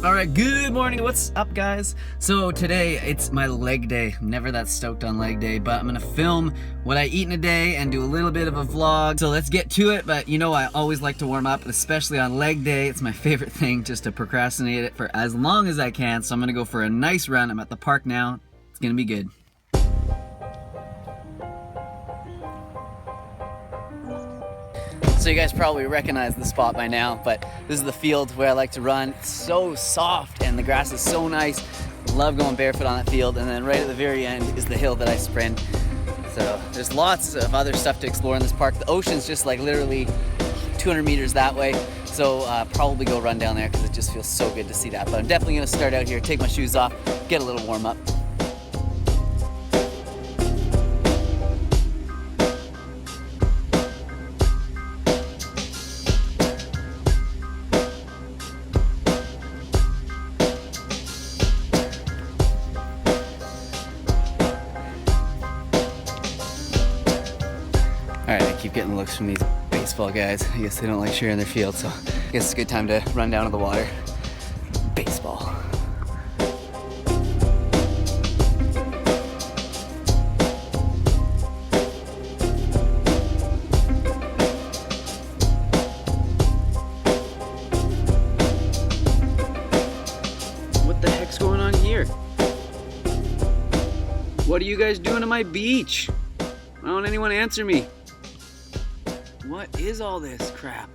All right, good morning. What's up, guys? So today it's my leg day. I'm never that stoked on leg day, but I'm gonna film what I eat in a day and do a little bit of a vlog. So let's get to it. But you know, I always like to warm up, especially on leg day. It's my favorite thing, just to procrastinate it for as long as I can. So I'm gonna go for a nice run. I'm at the park now. It's gonna be good. So you guys probably recognize the spot by now, but this is the field where I like to run. It's so soft and the grass is so nice. Love going barefoot on that field. And then right at the very end is the hill that I sprint. So there's lots of other stuff to explore in this park. The ocean's just like literally 200 meters that way. So probably go run down there because it just feels so good to see that. But I'm definitely gonna start out here, take my shoes off, get a little warm up. Alright, I keep getting looks from these baseball guys. I guess they don't like sharing their field, so I guess it's a good time to run down to the water. Baseball. What the heck's going on here? What are you guys doing to my beach? Why don't anyone answer me? What is all this crap?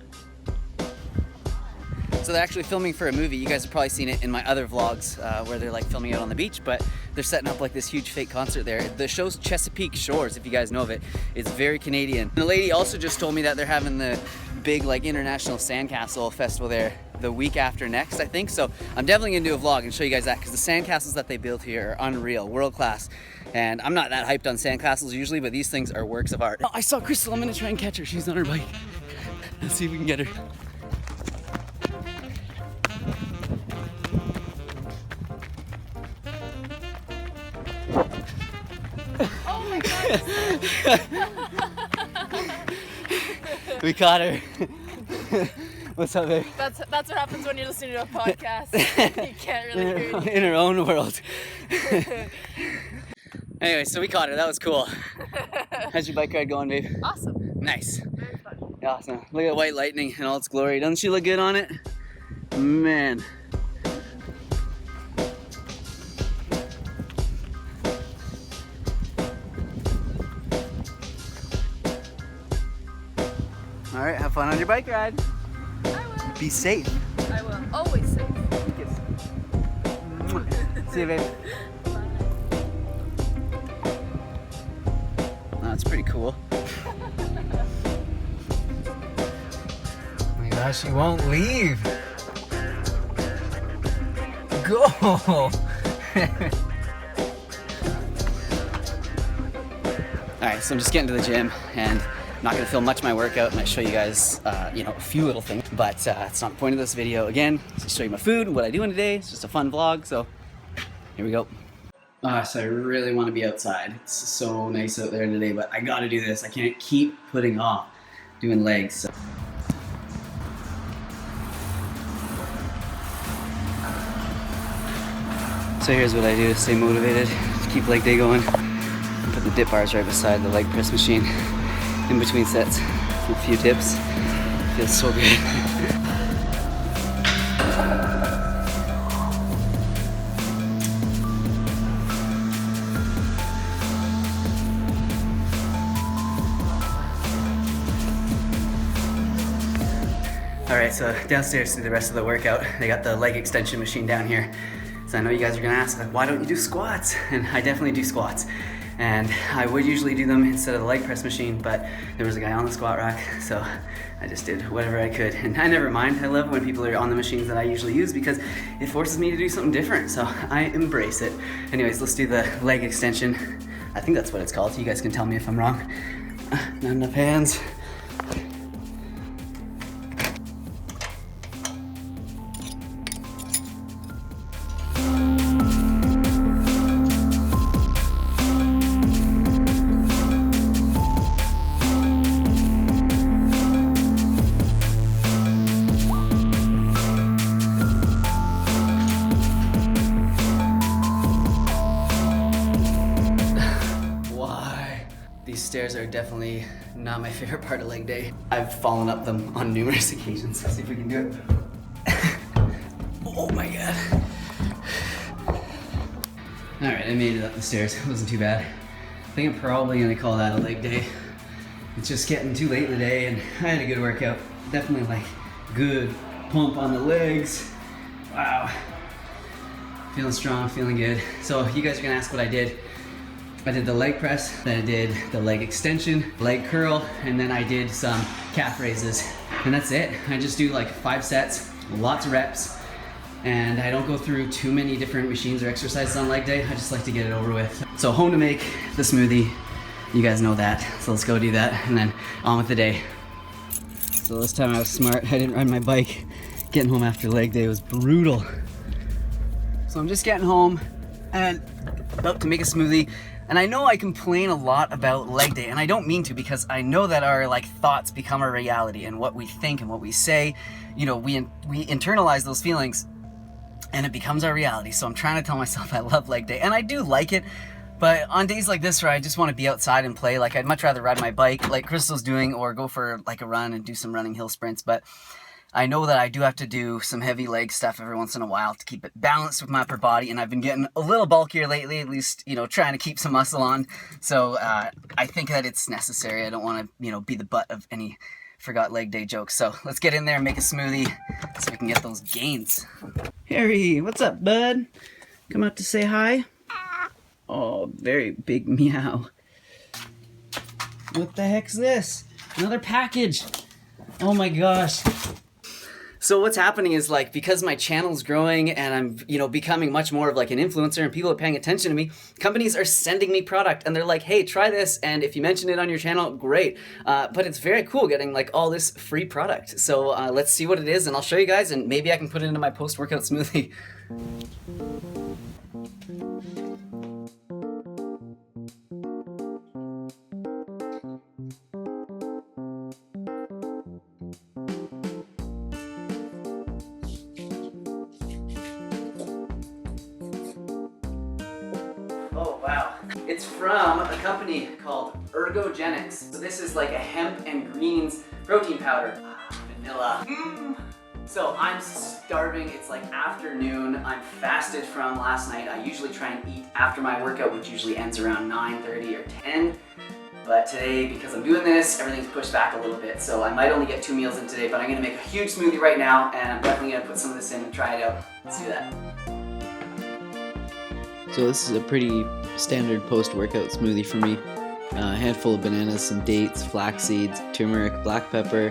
So they're actually filming for a movie. You guys have probably seen it in my other vlogs where they're like filming out on the beach, but they're setting up like this huge fake concert there. The show's Chesapeake Shores, if you guys know of it. It's very Canadian. The lady also just told me that they're having the big like international sandcastle festival there the week after next, I think. So I'm definitely gonna do a vlog and show you guys that, because the sandcastles that they build here are unreal, world class. And I'm not that hyped on sandcastles usually, but these things are works of art. Oh, I saw Crystal. I'm gonna try and catch her. She's on her bike. Let's see if we can get her. Oh my god! We caught her. What's up, babe? That's what happens when you're listening to a podcast. You can't really hear it. In her own world. Anyway, so we caught her. That was cool. How's your bike ride going, babe? Awesome. Nice. Very fun. Awesome. Look at White Lightning in all its glory. Doesn't she look good on it? Man. All right, have fun on your bike ride. I will. Be safe. I will. Always safe. See you, babe. That's pretty cool. Oh my gosh, she won't leave. Go! Alright, so I'm just getting to the gym and I'm not going to film much of my workout. I might show you guys, a few little things, but it's not the point of this video. Again, it's to show you my food and what I do in a day. It's just a fun vlog, so here we go. So I really want to be outside. It's so nice out there today, but I gotta do this. I can't keep putting off doing legs. So here's what I do to stay motivated, to keep leg day going. I put the dip bars right beside the leg press machine in between sets. A few dips. Feels so good. Alright, so downstairs to the rest of the workout, they got the leg extension machine down here. So I know you guys are gonna ask, like, why don't you do squats? And I definitely do squats. And I would usually do them instead of the leg press machine, but there was a guy on the squat rack, so I just did whatever I could. And I never mind. I love when people are on the machines that I usually use because it forces me to do something different, so I embrace it. Anyways, let's do the leg extension. I think that's what it's called. You guys can tell me if I'm wrong. Not enough hands. stairs are definitely not my favorite part of leg day. I've fallen up them on numerous occasions. Let's see if we can do it. Oh my god. Alright, I made it up the stairs. It wasn't too bad. I think I'm probably gonna call that a leg day. It's just getting too late in the day and I had a good workout. Definitely like good pump on the legs. Wow. Feeling strong, feeling good. So you guys are gonna ask what I did. I did the leg press, then I did the leg extension, leg curl, and then I did some calf raises. And that's it. I just do like 5 sets, lots of reps, and I don't go through too many different machines or exercises on leg day. I just like to get it over with. So home to make the smoothie. You guys know that. So let's go do that and then on with the day. So this time I was smart. I didn't ride my bike. Getting home after leg day was brutal. So I'm just getting home and about to make a smoothie. And I know I complain a lot about leg day, and I don't mean to, because I know that our like thoughts become our reality, and what we think and what we say, you know, we internalize those feelings and it becomes our reality. So I'm trying to tell myself I love leg day, and I do like it, but on days like this where I just want to be outside and play, like I'd much rather ride my bike like Crystal's doing, or go for like a run and do some running hill sprints. But I know that I do have to do some heavy leg stuff every once in a while to keep it balanced with my upper body, and I've been getting a little bulkier lately, at least, you know, trying to keep some muscle on. So I think that it's necessary. I don't want to, you know, be the butt of any forgot leg day jokes. So let's get in there and make a smoothie so we can get those gains. Harry, what's up, bud? Come out to say hi? Oh, very big meow. What the heck's this? Another package. Oh my gosh. So what's happening is, like, because my channel's growing and I'm, you know, becoming much more of like an influencer and people are paying attention to me, companies are sending me product and they're like, hey, try this, and if you mention it on your channel, great. But it's very cool getting like all this free product. So let's see what it is and I'll show you guys, and maybe I can put it into my post-workout smoothie. Oh wow. It's from a company called Ergogenics. So this is like a hemp and greens protein powder. Vanilla. So I'm starving. It's like afternoon. I'm fasted from last night. I usually try and eat after my workout, which usually ends around 9:30 or 10. But today, because I'm doing this, everything's pushed back a little bit. So I might only get 2 meals in today, but I'm gonna make a huge smoothie right now, and I'm definitely gonna put some of this in and try it out. Let's do that. So this is a pretty standard post-workout smoothie for me. A handful of bananas, some dates, flax seeds, turmeric, black pepper.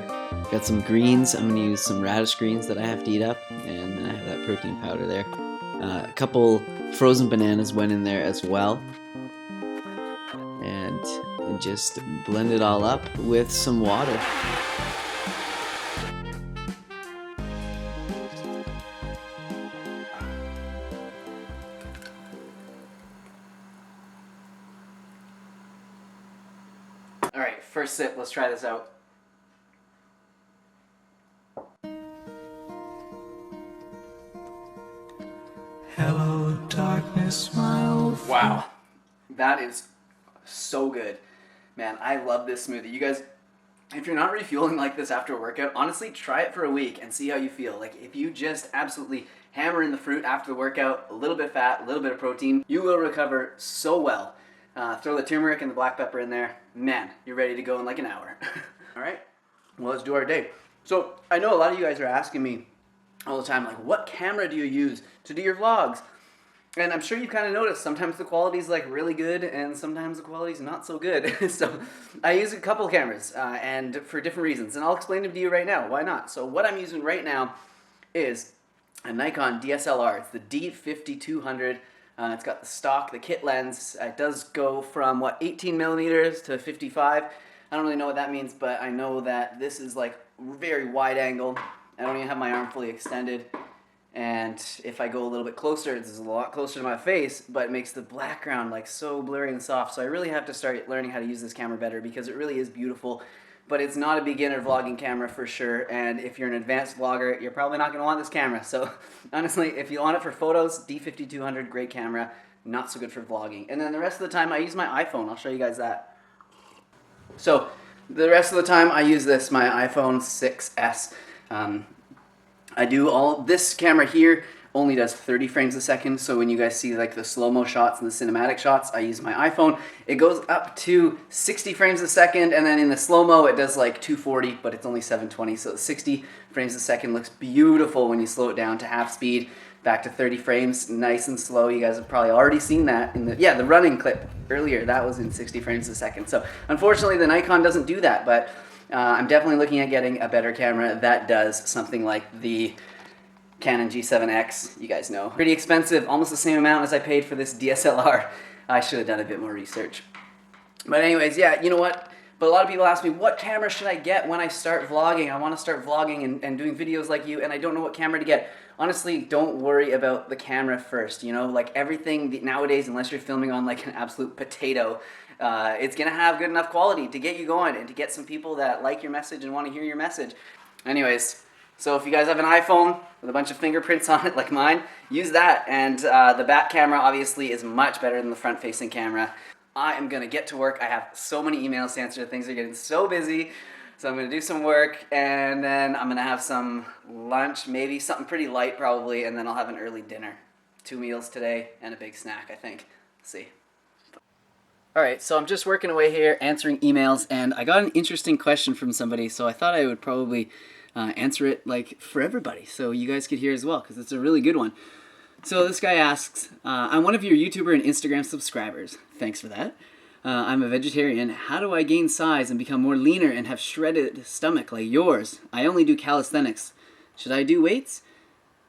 Got some greens. I'm going to use some radish greens that I have to eat up, and then I have that protein powder there. A couple frozen bananas went in there as well. And just blend it all up with some water. All right, first sip, let's try this out. Hello, darkness, my old friend. Wow, that is so good. Man, I love this smoothie. You guys, if you're not refueling like this after a workout, honestly, try it for a week and see how you feel. Like, if you just absolutely hammer in the fruit after the workout, a little bit of fat, a little bit of protein, you will recover so well. Throw the turmeric and the black pepper in there. Man, you're ready to go in like an hour. All right, well, let's do our day. So I know a lot of you guys are asking me all the time, like, what camera do you use to do your vlogs? And I'm sure you've kind of noticed sometimes the quality's like really good and sometimes the quality's not so good. So I use a couple cameras and for different reasons, and I'll explain them to you right now. Why not? So what I'm using right now is a Nikon DSLR. It's the D5200. It's got the stock, the kit lens. It does go from, what, 18 millimeters to 55. I don't really know what that means, but I know that this is like very wide angle. I don't even have my arm fully extended. And if I go a little bit closer, it's a lot closer to my face, but it makes the background like so blurry and soft. So I really have to start learning how to use this camera better, because it really is beautiful. But it's not a beginner vlogging camera for sure, and if you're an advanced vlogger, you're probably not going to want this camera. So honestly, if you want it for photos, D5200, great camera, not so good for vlogging. And then the rest of the time I use my iPhone. I'll show you guys that. So the rest of the time I use my iPhone 6S. This camera here only does 30 frames a second, so when you guys see like the slow-mo shots and the cinematic shots, I use my iPhone. It goes up to 60 frames a second, and then in the slow-mo it does like 240, but it's only 720, so 60 frames a second looks beautiful when you slow it down to half speed, back to 30 frames, nice and slow. You guys have probably already seen that in the running clip earlier. That was in 60 frames a second. So unfortunately the Nikon doesn't do that, but I'm definitely looking at getting a better camera that does something like the Canon G7X, you guys know. Pretty expensive, almost the same amount as I paid for this DSLR. I should have done a bit more research. But anyways, yeah, you know what? But a lot of people ask me, what camera should I get when I start vlogging? I want to start vlogging and doing videos like you, and I don't know what camera to get. Honestly, don't worry about the camera first, you know? Like everything nowadays, unless you're filming on like an absolute potato, it's gonna have good enough quality to get you going and to get some people that like your message and want to hear your message. Anyways, so if you guys have an iPhone with a bunch of fingerprints on it like mine, use that. And the back camera obviously is much better than the front-facing camera. I am going to get to work. I have so many emails to answer. Things are getting so busy. So I'm going to do some work, and then I'm going to have some lunch, maybe something pretty light probably, and then I'll have an early dinner. 2 meals today and a big snack, I think. Let's see. Alright, so I'm just working away here answering emails, and I got an interesting question from somebody, so I thought I would probably answer it like for everybody so you guys could hear as well, because it's a really good one. So this guy asks, I'm one of your YouTuber and Instagram subscribers. Thanks for that. I'm a vegetarian. How do I gain size and become more leaner and have shredded stomach like yours? I only do calisthenics. Should I do weights?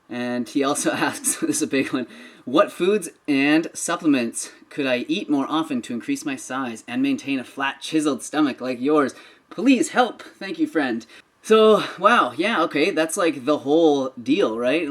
And he also asks, this is a big one, what foods and supplements could I eat more often to increase my size and maintain a flat, chiseled stomach like yours? Please help. Thank you, friend. So, wow, yeah, okay, that's like the whole deal, right?